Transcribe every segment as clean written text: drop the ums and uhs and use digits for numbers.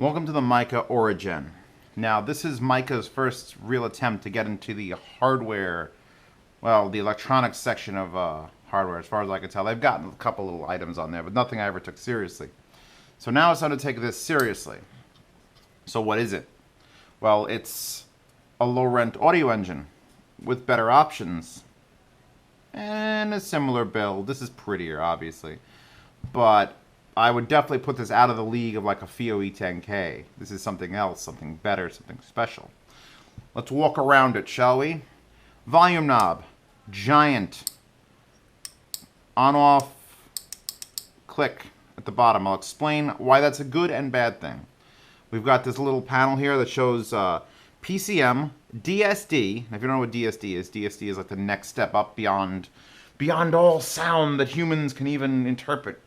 Welcome to the Micca OriGen. Now, this is Micca's first real attempt to get into the hardware, well, the electronics section of hardware, as far as I can tell. They've gotten a couple little items on there, but nothing I ever took seriously. So now it's time to take this seriously. So what is it? Well, it's a low-rent audio engine with better options and a similar build. This is prettier, obviously, but I would definitely put this out of the league of like a FIO E10K. This is something else, something better, something special. Let's walk around it, shall we? Volume knob, giant, on-off, click at the bottom. I'll explain why that's a good and bad thing. We've got this little panel here that shows PCM, DSD. If you don't know what DSD is like the next step up beyond all sound that humans can even interpret.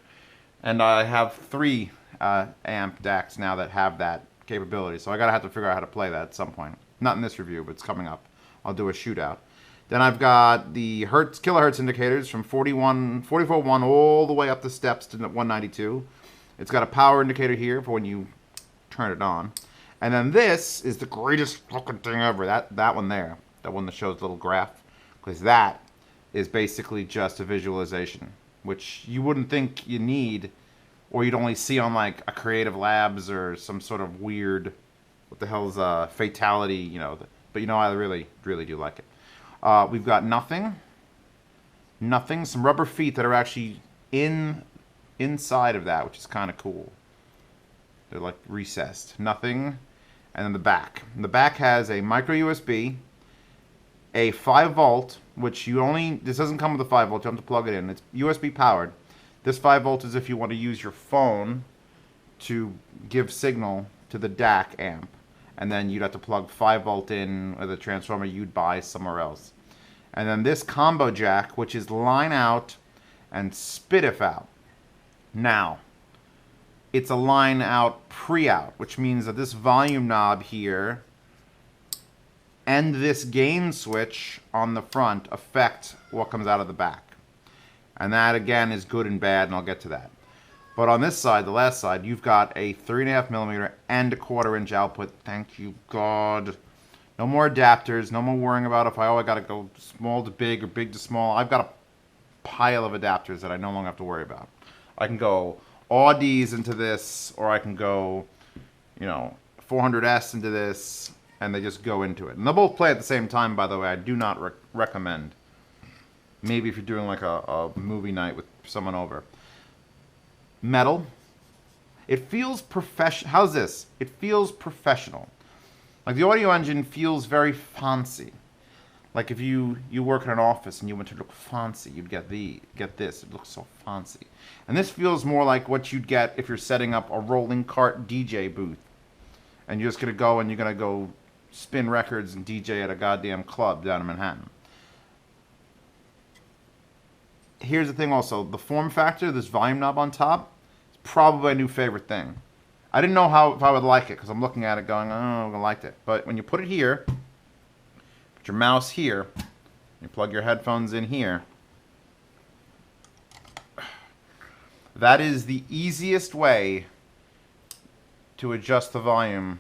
And I have 3 amp DACs now that have that capability, so I have to figure out how to play that at some point. Not in this review, but it's coming up. I'll do a shootout. Then I've got the kilohertz indicators from 44.1 all the way up the steps to 192. It's got a power indicator here for when you turn it on. And then this is the greatest fucking thing ever. That one there. That one that shows the little graph. Because that is basically just a visualization, which you wouldn't think you need, or you'd only see on like a Creative Labs or some sort of weird, what the hell's fatality, you know. But you know, I really do like it. We've got nothing, some rubber feet that are actually inside of that, which is kind of cool. They're like recessed. Nothing, and then the back. And the back has a micro USB, a 5 volt, which this doesn't come with a 5 volt, you have to plug it in. It's USB powered. This 5 volt is if you want to use your phone to give signal to the DAC amp. And then you'd have to plug 5 volt in with a transformer you'd buy somewhere else. And then this combo jack, which is line out and SPDIF out. Now, it's a line out pre-out, which means that this volume knob here and this gain switch on the front affect what comes out of the back. And that, again, is good and bad, and I'll get to that. But on this side, the last side, you've got a 3.5mm and a 1/4 inch output. Thank you, God. No more adapters. No more worrying about if I got to go small to big or big to small. I've got a pile of adapters that I no longer have to worry about. I can go Audi's into this, or I can go, 400S into this, and they just go into it. And they'll both play at the same time, by the way. I do not recommend. Maybe if you're doing like a movie night with someone over. Metal. It feels professional. How's this? It feels professional. Like the audio engine feels very fancy. Like if you work in an office and you want to look fancy, you'd get this. It looks so fancy. And this feels more like what you'd get if you're setting up a rolling cart DJ booth. And you're just going to go and you're going to go spin records and DJ at a goddamn club down in Manhattan. Here's the thing also. The form factor, this volume knob on top, is probably my new favorite thing. I didn't know if I would like it because I'm looking at it going, oh, I'm going to like it. But when you put it here, put your mouse here, you plug your headphones in here, that is the easiest way to adjust the volume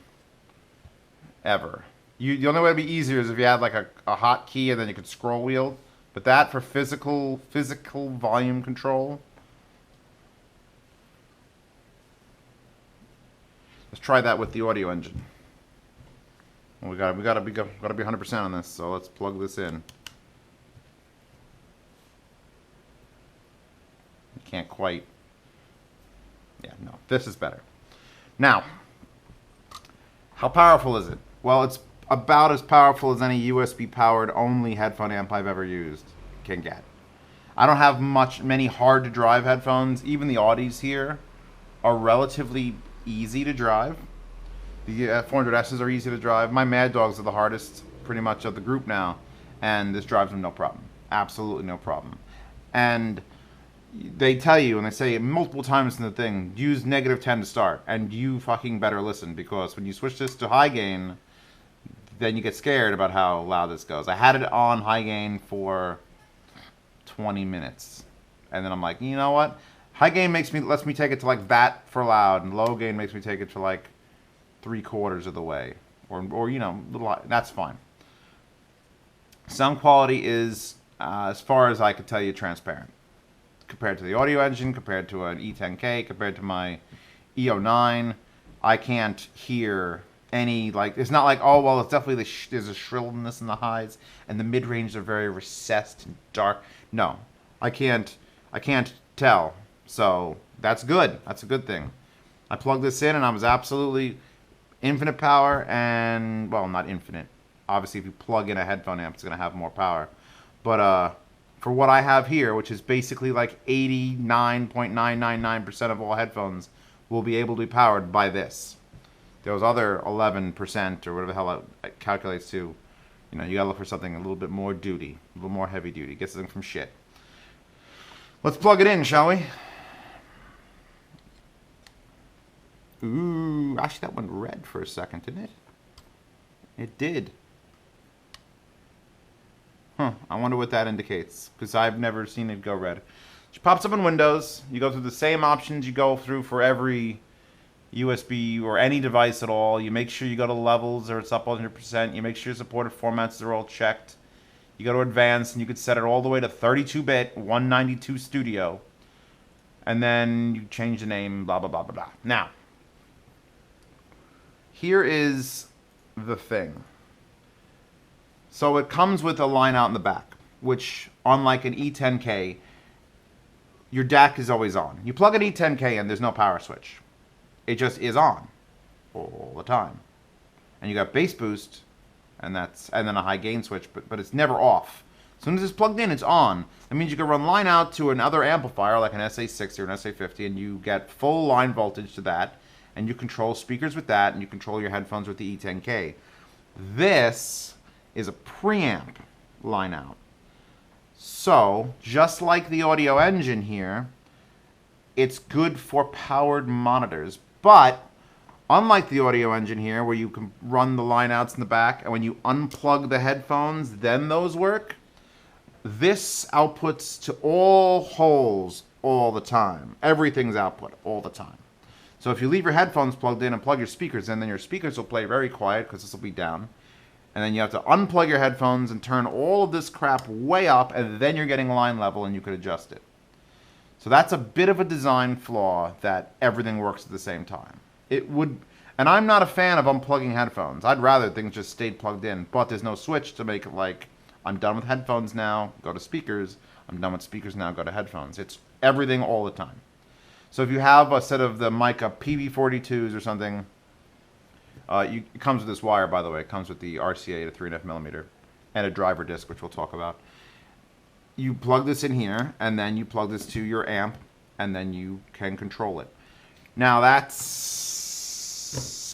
ever. The only way to be easier is if you had like a hotkey and then you could scroll wheel. But that for physical volume control. Let's try that with the audio engine. Well, we gotta be 100% on this. So let's plug this in. You can't quite. Yeah, no, this is better. Now, how powerful is it? Well, it's about as powerful as any USB powered only headphone amp I've ever used can get. I don't have many hard to drive headphones. Even the Audis here are relatively easy to drive. The 400Ss are easy to drive. My Mad Dogs are the hardest pretty much of the group now, and this drives them no problem. Absolutely no problem. And they tell you, and they say it multiple times in the thing, use -10 to start, and you fucking better listen, because when you switch this to high gain, then you get scared about how loud this goes. I had it on high gain for 20 minutes. And then I'm like, you know what? High gain lets me take it to like that for loud, and low gain makes me take it to like 3/4 of the way, or you know, that's fine. Sound quality is, as far as I could tell you, transparent compared to the audio engine, compared to an E10K, compared to my EO9. I can't hear any, like, it's not like, oh, well, it's definitely there's a shrillness in the highs, and the mid-range are very recessed and dark. No, I can't tell. So that's good. That's a good thing. I plugged this in, and I was absolutely infinite power, and, well, not infinite. Obviously, if you plug in a headphone amp, it's going to have more power. But for what I have here, which is basically like 89.999% of all headphones, will be able to be powered by this. Those other 11% or whatever the hell it calculates to, you know, you gotta look for something a little bit more duty, a little more heavy duty. Get something from shit. Let's plug it in, shall we? Ooh, actually that went red for a second, didn't it? It did. Huh, I wonder what that indicates, because I've never seen it go red. It pops up in Windows. You go through the same options you go through for every USB or any device at all. You make sure you go to levels or it's up 100%. You make sure your supported formats are all checked. You go to advanced and you could set it all the way to 32-bit, 192 studio. And then you change the name, blah, blah, blah, blah, blah. Now, here is the thing. So it comes with a line out in the back, which, unlike an E10K, your DAC is always on. You plug an E10K in, there's no power switch. It just is on all the time. And you got bass boost, and then a high gain switch, but it's never off. As soon as it's plugged in, it's on. That means you can run line out to another amplifier, like an SA60 or an SA50, and you get full line voltage to that, and you control speakers with that, and you control your headphones with the E10K. This is a preamp line out. So, just like the audio engine here, it's good for powered monitors. But, unlike the audio engine here, where you can run the line outs in the back, and when you unplug the headphones, then those work, this outputs to all holes all the time. Everything's output all the time. So if you leave your headphones plugged in and plug your speakers in, then your speakers will play very quiet, because this will be down. And then you have to unplug your headphones and turn all of this crap way up, and then you're getting line level, and you could adjust it. So that's a bit of a design flaw, that everything works at the same time. It would, and I'm not a fan of unplugging headphones. I'd rather things just stayed plugged in, but there's no switch to make it like, I'm done with headphones now, go to speakers. I'm done with speakers now, go to headphones. It's everything all the time. So if you have a set of the Micca PV42s or something, it comes with this wire, by the way. It comes with the RCA to 3.5mm and a driver disc, which we'll talk about. You plug this in here, and then you plug this to your amp, and then you can control it. Now that's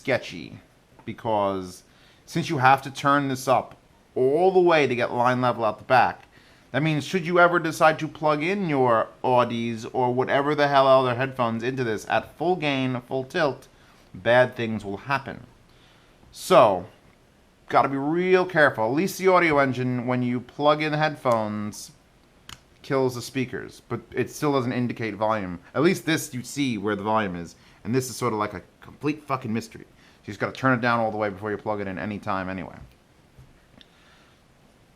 sketchy, because since you have to turn this up all the way to get line level out the back, that means should you ever decide to plug in your Audis or whatever the hell other headphones into this at full gain, full tilt, bad things will happen. So, got to be real careful. At least the audio engine, when you plug in the headphones, kills the speakers, but it still doesn't indicate volume. At least this, you see where the volume is, and this is sort of like a complete fucking mystery. You just got to turn it down all the way before you plug it in anytime anyway.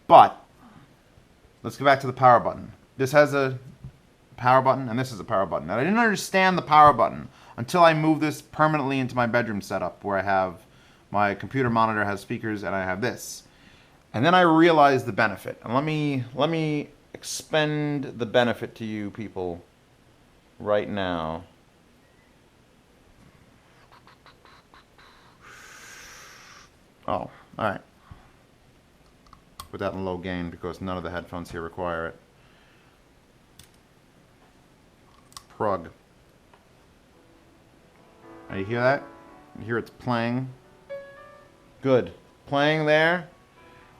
But, let's go back to the power button. This has a power button, and this is a power button. And I didn't understand the power button until I moved this permanently into my bedroom setup, where I have my computer monitor has speakers, and I have this. And then I realized the benefit. And let me expend the benefit to you people right now. Oh, alright. Put that in low gain because none of the headphones here require it. Prug. Now you hear that? You hear it's playing? Good. Playing there.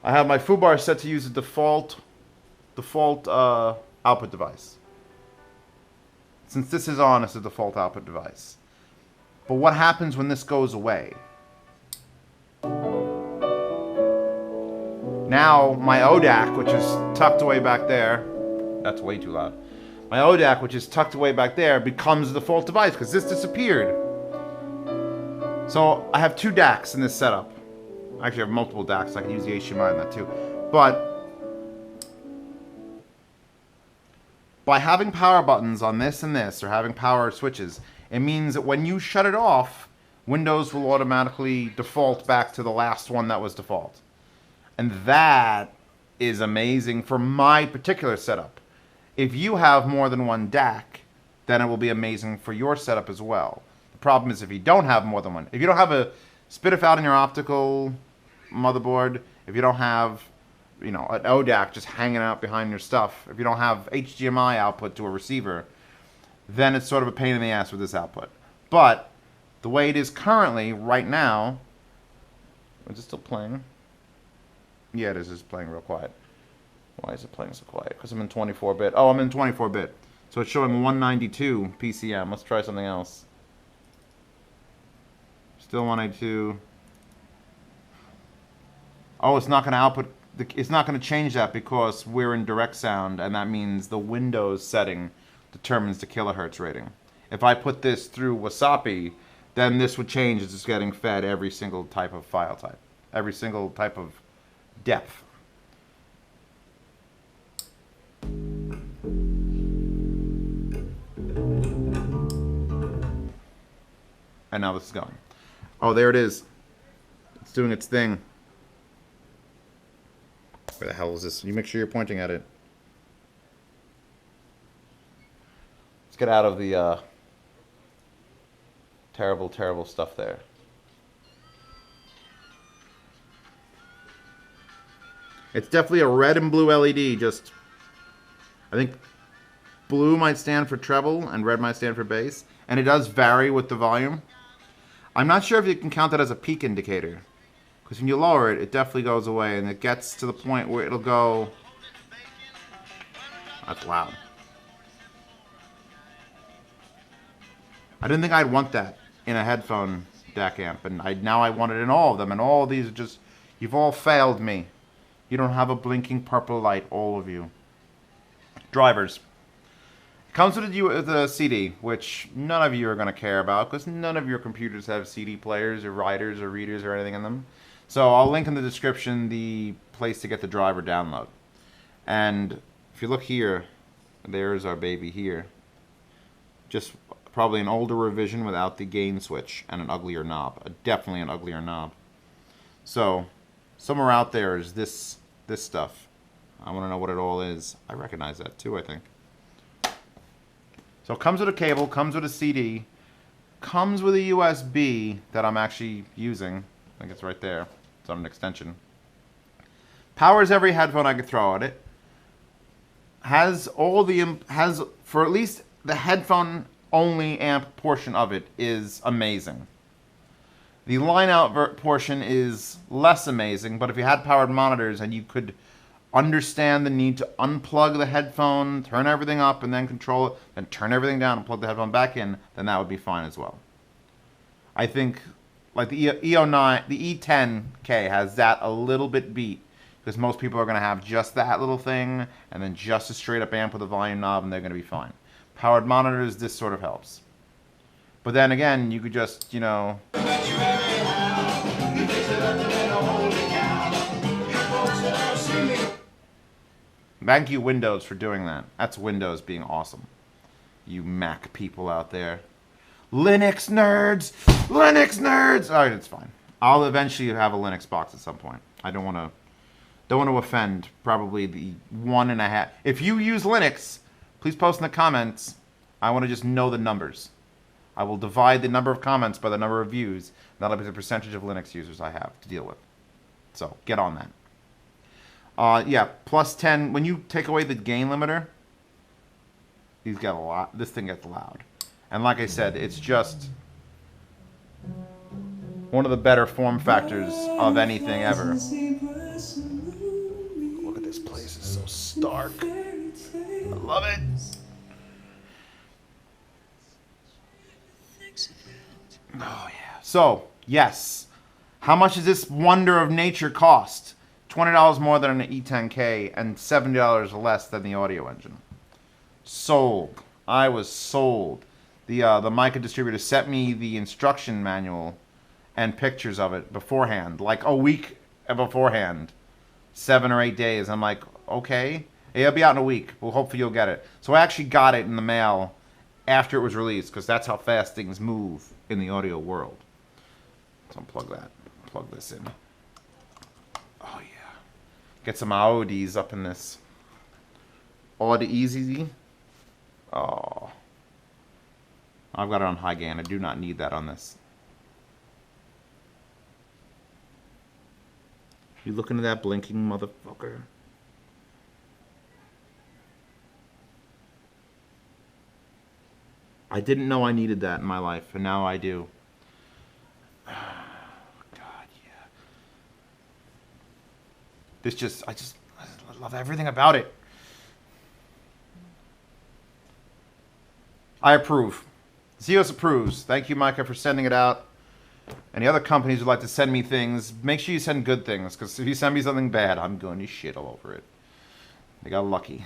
I have my foobar set to use the default output device. Since this is on, it's the default output device. But what happens when this goes away? Now, my ODAC, which is tucked away back there, that's way too loud. My ODAC, which is tucked away back there, becomes the default device, because this disappeared. So I have 2 DACs in this setup. Actually, I have multiple DACs. So I can use the HDMI in that too. But by having power buttons on this and this, or having power switches, it means that when you shut it off, Windows will automatically default back to the last one that was default. And that is amazing for my particular setup. If you have more than one DAC, then it will be amazing for your setup as well. The problem is if you don't have more than one. If you don't have a spiff out in your optical motherboard, if you don't have, you know, an ODAC just hanging out behind your stuff, if you don't have HDMI output to a receiver, then it's sort of a pain in the ass with this output. But the way it is currently, right now, is it still playing? Yeah, it is just playing real quiet. Why is it playing so quiet? Because I'm in 24-bit. Oh, I'm in 24-bit. So it's showing 192 PCM. Let's try something else. Still 192. Oh, it's not going to output. It's not going to change that because we're in direct sound, and that means the Windows setting determines the kilohertz rating. If I put this through Wasapi, then this would change. It's just getting fed every single type of file type, every single type of depth. And now this is going. Oh, there it is. It's doing its thing. Where the hell is this? You make sure you're pointing at it. Let's get out of the terrible, terrible stuff there. It's definitely a red and blue LED. Just, I think blue might stand for treble and red might stand for bass. And it does vary with the volume. I'm not sure if you can count that as a peak indicator. Because when you lower it, it definitely goes away. And it gets to the point where it'll go... That's loud. I didn't think I'd want that in a headphone DAC amp. And now I want it in all of them. And all of these are just... You've all failed me. You don't have a blinking purple light, all of you. Drivers. Comes with a CD, which none of you are going to care about because none of your computers have CD players or writers or readers or anything in them. So I'll link in the description the place to get the driver download. And if you look here, there's our baby here. Just probably an older revision without the gain switch and an uglier knob. Definitely an uglier knob. So somewhere out there is this stuff. I want to know what it all is. I recognize that too, I think. So it comes with a cable, comes with a CD, comes with a USB that I'm actually using. I think it's right there. It's on an extension. Powers every headphone I could throw at it. Has for at least the headphone only amp portion of it is amazing. The line out portion is less amazing, but if you had powered monitors and you could understand the need to unplug the headphone, turn everything up, and then control it, then turn everything down and plug the headphone back in, then that would be fine as well. I think like the E09, the E10K has that a little bit beat because most people are going to have just that little thing and then just a straight up amp with a volume knob and they're going to be fine. Powered monitors, this sort of helps. But then again, you could just, you know... Thank you, Windows, for doing that. That's Windows being awesome. You Mac people out there. Linux nerds! Linux nerds! Alright, it's fine. I'll eventually have a Linux box at some point. I don't want to offend probably the 1.5. If you use Linux, please post in the comments. I want to just know the numbers. I will divide the number of comments by the number of views. That'll be the percentage of Linux users I have to deal with. So, get on that. Yeah, plus 10. When you take away the gain limiter, these get a lot. This thing gets loud. And like I said, it's just one of the better form factors of anything ever. Look at this place. It's so stark. I love it. Oh, yeah. So, yes. How much does this wonder of nature cost? $20 more than an E10K and $70 less than the audio engine. Sold. I was sold. The Micca distributor sent me the instruction manual and pictures of it beforehand, like a week beforehand, 7 or 8 days. I'm like, okay, it'll be out in a week. Well, hopefully you'll get it. So I actually got it in the mail after it was released, because that's how fast things move in the audio world. So unplug that. Plug this in. Oh yeah, get some Audis up in this. Audi Easy. Oh, I've got it on high gain. I do not need that on this. You looking at that blinking motherfucker? I didn't know I needed that in my life, and now I do. God, yeah. I love everything about it. I approve. Zeos approves. Thank you, Micah, for sending it out. Any other companies would like to send me things, make sure you send good things, because if you send me something bad, I'm going to shit all over it. I got lucky.